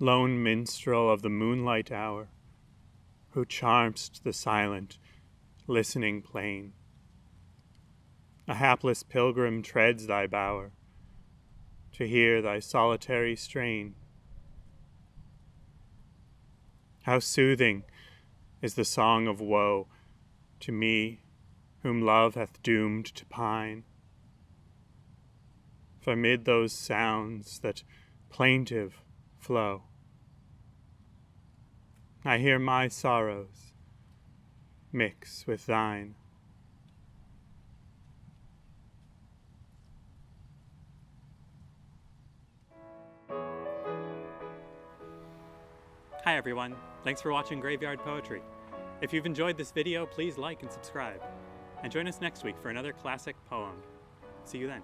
lone minstrel of the moonlight hour, who charm'st the silent, listening plain. A hapless pilgrim treads thy bower, to hear thy solitary strain. How soothing is the song of woe to me, whom love hath doomed to pine. For mid those sounds that plaintive flow, I hear my sorrows mix with thine. Hi everyone, thanks for watching Graveyard Poetry. If you've enjoyed this video, please like and subscribe. And join us next week for another classic poem. See you then.